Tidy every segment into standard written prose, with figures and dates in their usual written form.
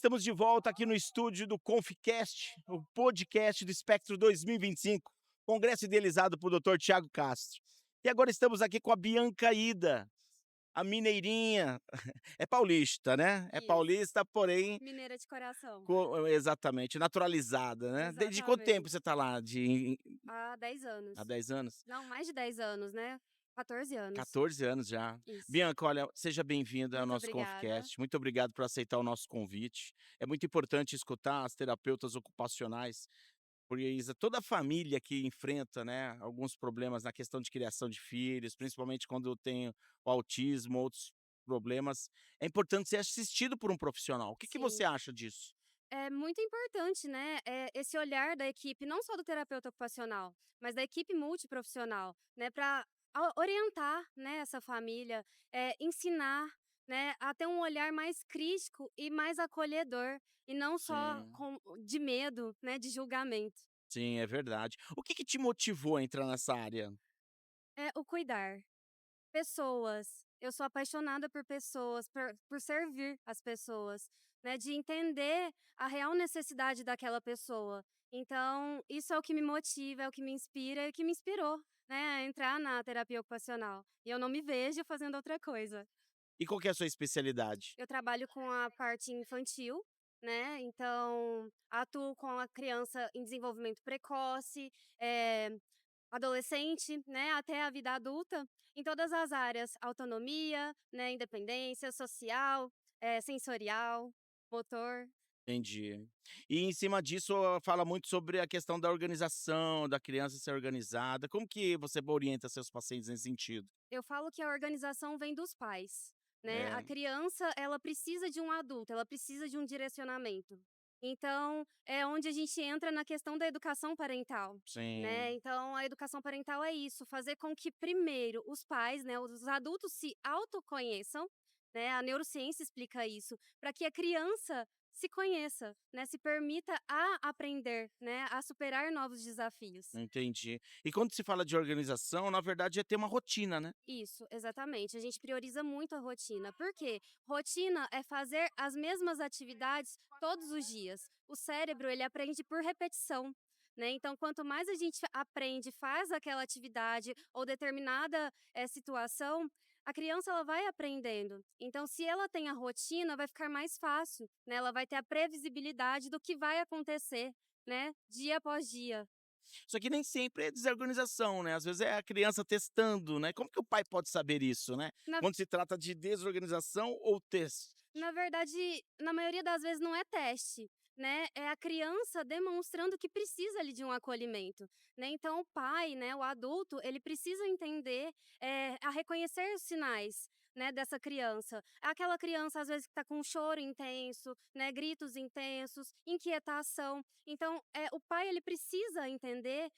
estamos de volta aqui no estúdio do Conficast, o podcast do Espectro 2025, congresso idealizado por Dr. Tiago Castro. E agora estamos aqui com a Bianca Ida, a mineirinha. É paulista, né? É Isso. paulista, porém, Mineira de coração. exatamente, naturalizada, né? Desde quanto tempo você Exatamente. está lá? Há 10 Há anos. 10 anos? Não, mais de 10 anos, né, 14 anos. 14 anos já. Isso. Bianca, olha, seja bem-vinda ao Muito nosso obrigada. Conficast. Muito obrigado por aceitar o nosso convite. É muito importante escutar as terapeutas ocupacionais, porque toda a família que enfrenta, né, alguns problemas na questão de criação de filhos, principalmente quando tem o autismo, outros problemas, é importante ser assistido por um profissional. O que você Sim. acha disso? É muito importante, né, esse olhar da equipe, não só do terapeuta ocupacional, mas da equipe multiprofissional, né, para orientar, né, essa família, ensinar, né, a ter um olhar mais crítico e mais acolhedor, e não só Sim, de medo, né, de julgamento. sim, é verdade. O que te motivou a entrar nessa área? É o cuidar. Pessoas. Eu sou apaixonada por pessoas, por servir as pessoas, né, de entender a real necessidade daquela pessoa. Então, isso é o que me motiva, é o que me inspira e o que me inspirou, né, a entrar na terapia ocupacional. E eu não me vejo fazendo outra coisa. E qual que é a sua especialidade? Eu trabalho com a parte infantil, né, então atuo com a criança em desenvolvimento precoce, eh adolescente, né, até a vida adulta, em todas as áreas, autonomia, né, independência social, sensorial, motor. Entendi. E em cima disso, fala muito sobre a questão da organização, da criança ser organizada. Como que você orienta seus pacientes nesse sentido? Eu falo que a organização vem dos pais, né, a É, criança ela precisa de um adulto, ela precisa de um direcionamento. Então, é onde a gente entra na questão da educação parental, né, sim, então a educação parental é isso, fazer com que primeiro os pais, né, os adultos se autoconheçam, né, a neurociência explica isso, para que a criança se conheça, né, se permita a aprender, né, a superar novos desafios. entendi. E quando se fala de organização, na verdade é ter uma rotina, né? Isso, exatamente. A gente prioriza muito a rotina. Por quê? Rotina é fazer as mesmas atividades todos os dias. O cérebro, ele aprende por repetição. Né? Então, quanto mais a gente aprende, faz aquela atividade ou determinada situação, a criança ela vai aprendendo. Então, se ela tem a rotina, vai ficar mais fácil, né? Ela vai ter a previsibilidade do que vai acontecer, né? Dia após dia. Só que nem sempre é desorganização, né? Às vezes é a criança testando, né? Como que o pai pode saber isso, né? Na Quando se trata de desorganização ou teste? Na verdade, na maioria das vezes não é teste, né, é a criança demonstrando que precisa ali de um acolhimento, né, então o pai, né, o adulto, ele precisa entender, a reconhecer os sinais, né, dessa criança. Aquela criança às vezes que está com um choro intenso, né, gritos intensos, inquietação, então, o pai ele precisa entender,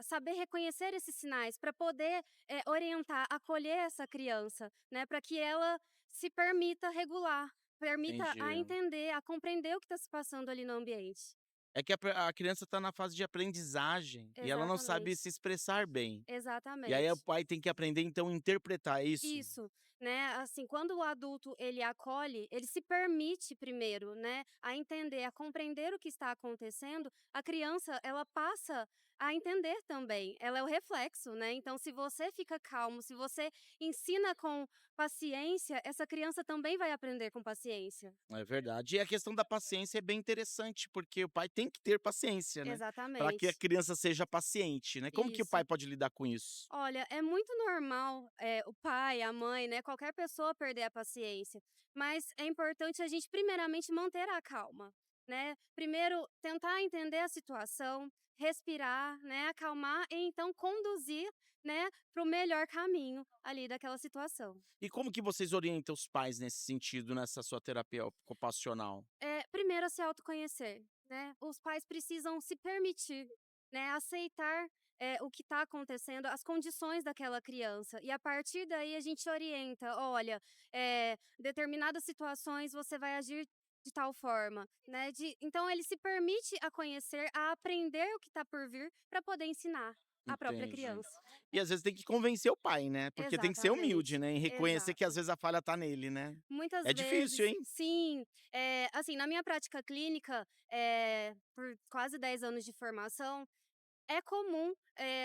saber reconhecer esses sinais para poder, orientar, acolher essa criança, né, para que ela se permita regular. Permita a Entendi. entender, a compreender o que está se passando ali no ambiente. É que a criança está na fase de aprendizagem e ela não sabe Exatamente, se expressar bem. E aí o exatamente. pai tem que aprender, então, a interpretar, é isso? Isso, né, assim, quando o adulto ele acolhe, ele se permite primeiro, né, a entender, a compreender o que está acontecendo, a criança ela passa a entender também, ela é o reflexo, né, então se você fica calmo, se você ensina com paciência, essa criança também vai aprender com paciência. É verdade. E a questão da paciência é bem interessante, porque o pai tem que ter paciência, né, para que a Exatamente, criança seja paciente, né. Como que o pai isso. pode lidar com isso? Olha, é muito normal, o pai, a mãe, né, qualquer pessoa perder a paciência, mas é importante a gente primeiramente manter a calma, né. Primeiro tentar entender a situação, respirar, né, acalmar e então conduzir, né, para o melhor caminho ali daquela situação. E como que vocês orientam os pais nesse sentido, nessa sua terapia ocupacional? Primeiro a se autoconhecer, né, os pais precisam se permitir, né, aceitar, o que está acontecendo, as condições daquela criança e a partir daí a gente orienta: "Olha, determinadas situações você vai agir de tal forma", né, então ele se permite a conhecer, a aprender o que está por vir para poder ensinar. a própria entendi. criança. E às vezes tem que convencer o pai, né, porque tem que ser humilde, Exatamente, né, em reconhecer que às exato. vezes a falha tá nele, né. Muitas É difícil, vezes hein. sim, assim, na minha prática clínica, por quase 10 anos de formação, é comum,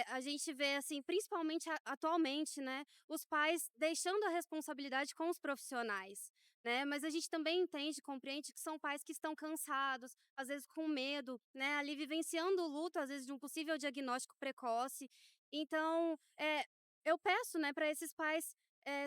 a gente ver, assim, principalmente atualmente, né, os pais deixando a responsabilidade com os profissionais, né, mas a gente também entende, compreende que são pais que estão cansados, às vezes com medo, né, ali vivenciando o luto, às vezes de um possível diagnóstico precoce. Então, eu peço, né, para esses pais,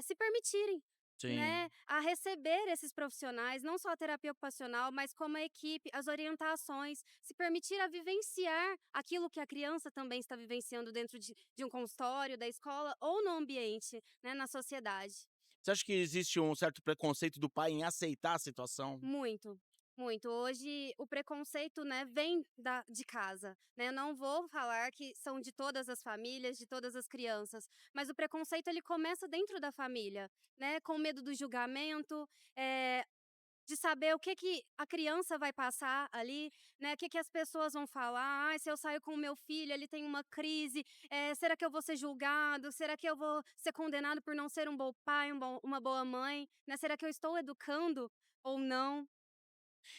se permitirem, né, Sim. a receber esses profissionais, não só a terapia ocupacional, mas como a equipe, as orientações, se permitir a vivenciar aquilo que a criança também está vivenciando dentro de um consultório, da escola ou no ambiente, né, na sociedade. Você acha que existe um certo preconceito do pai em aceitar a situação? Muito, muito. Hoje o preconceito, né, vem de casa, né. Eu não vou falar que são de todas as famílias, de todas as crianças, mas o preconceito ele começa dentro da família, né, com medo do julgamento, eh, de saber o que que a criança vai passar ali, né, o que que as pessoas vão falar: "Ai, se eu saio com o meu filho, ele tem uma crise, será que eu vou ser julgado? Será que eu vou ser condenado por não ser um bom pai, uma boa mãe, né? Será que eu estou educando ou não?".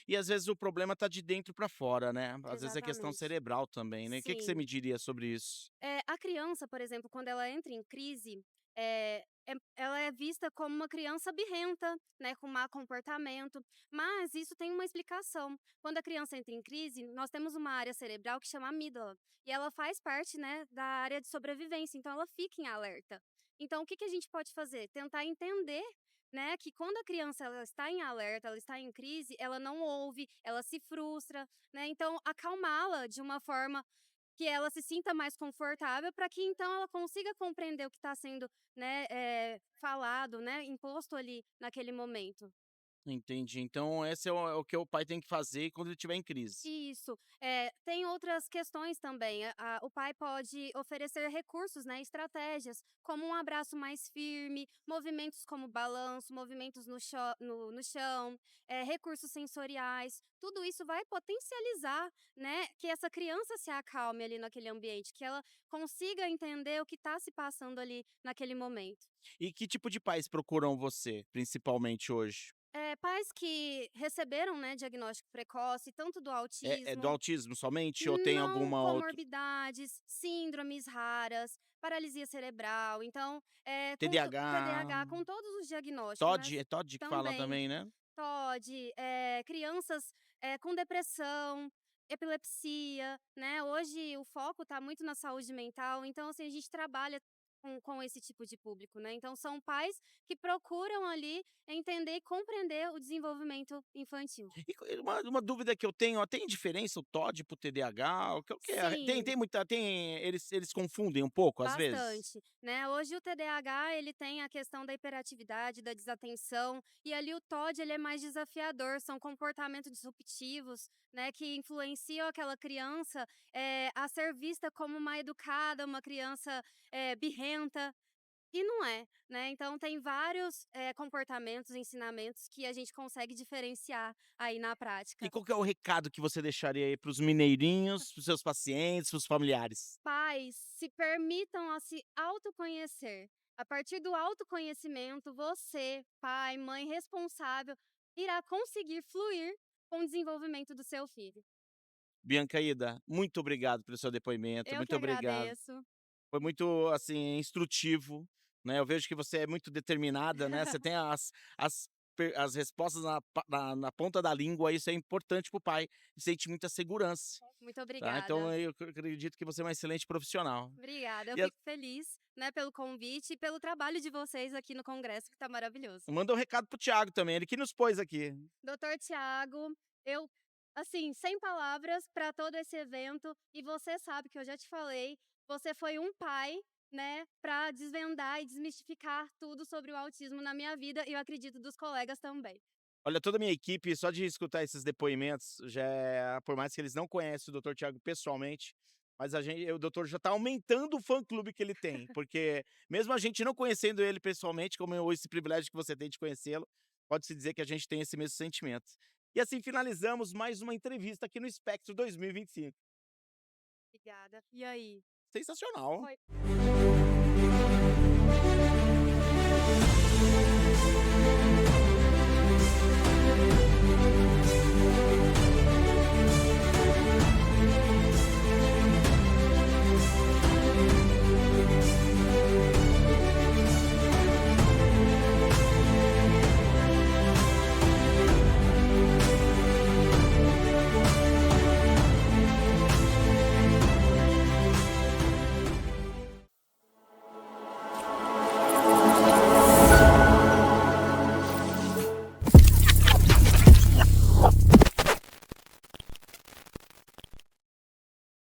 E às vezes o problema tá de dentro pra fora, né, às vezes é questão Exatamente. cerebral também, né. O que que você Sim. me diria sobre isso? A criança, por exemplo, quando ela entra em crise, ela é vista como uma criança birrenta, né, com má comportamento, mas isso tem uma explicação. Quando a criança entra em crise, nós temos uma área cerebral que chama amígdala, e ela faz parte, né, da área de sobrevivência, então ela fica em alerta. Então o que que a gente pode fazer? Tentar entender, né, que quando a criança ela está em alerta, ela está em crise, ela não ouve, ela se frustra, né, então acalmá-la de uma forma que ela se sinta mais confortável para que então ela consiga compreender o que está sendo, né, falado, né, imposto ali naquele momento. Entendi, então esse é o que o pai tem que fazer quando ele estiver em crise. Isso. Tem outras questões também, o pai pode oferecer recursos, né, estratégias, como um abraço mais firme, movimentos como balanço, movimentos no chão, recursos sensoriais, tudo isso vai potencializar, né, que essa criança se acalme ali naquele ambiente, que ela consiga entender o que está se passando ali naquele momento. E que tipo de pais procuram você, principalmente hoje? Pais que receberam, né, diagnóstico precoce, tanto do É do autismo. autismo somente ou tem Não, alguma outra comorbidades, síndromes raras, paralisia cerebral, então, com TDAH, TDAH, com todos os diagnósticos, TOD, né, é TOD que fala também, também, né? TOD, crianças, com depressão, epilepsia, né, hoje o foco está muito na saúde mental, então, assim, a gente trabalha com esse tipo de público, né, então são pais que procuram ali entender e compreender o desenvolvimento infantil. E uma dúvida que eu tenho, ó, tem diferença o TOD para o TDAH? O que é? Sim. Eles confundem um pouco às vezes? Bastante, né. Hoje o TDAH ele tem a questão da hiperatividade, da desatenção, e ali o TOD ele é mais desafiador, são comportamentos disruptivos, né, que influenciam aquela criança, a ser vista como uma educada, uma criança, birrenta, e não é, né. Então tem vários, comportamentos, ensinamentos que a gente consegue diferenciar aí na E prática. qual que é o recado que você deixaria aí para os mineirinhos, para os seus pacientes, para os familiares? Pais se permitam a se autoconhecer. A partir do autoconhecimento, você, pai, mãe responsável, irá conseguir fluir com o desenvolvimento do seu filho. Bianca Ida, muito obrigado pelo seu depoimento, Eu que muito obrigado. agradeço. Foi muito, assim, instrutivo, né, eu vejo que você é muito determinada, né, você tem as respostas na ponta da língua, isso é importante para o pai, e sente muita segurança, Muito tá, então obrigada. eu acredito que você é uma excelente profissional. Obrigada, eu E a fico feliz, né, pelo convite e pelo trabalho de vocês aqui no congresso que está maravilhoso. manda um recado para o Thiago também, ele que nos pôs aqui. Doutor Tiago, eu, assim, sem palavras para todo esse evento, e você sabe que eu já te falei, você foi um pai, né, para desvendar e desmistificar tudo sobre o autismo na minha vida e eu acredito dos colegas também. Olha, toda a minha equipe, só de escutar esses depoimentos, já por mais que eles não conhecem o doutor Thiago pessoalmente, mas o doutor já está aumentando o fã-clube que ele tem, porque mesmo a gente não conhecendo ele pessoalmente, como esse privilégio que você tem de conhecê-lo, pode-se dizer que a gente tem esse mesmo sentimento. E assim finalizamos mais uma entrevista aqui no Espectro 2025. Obrigada. E aí? sensacional. Foi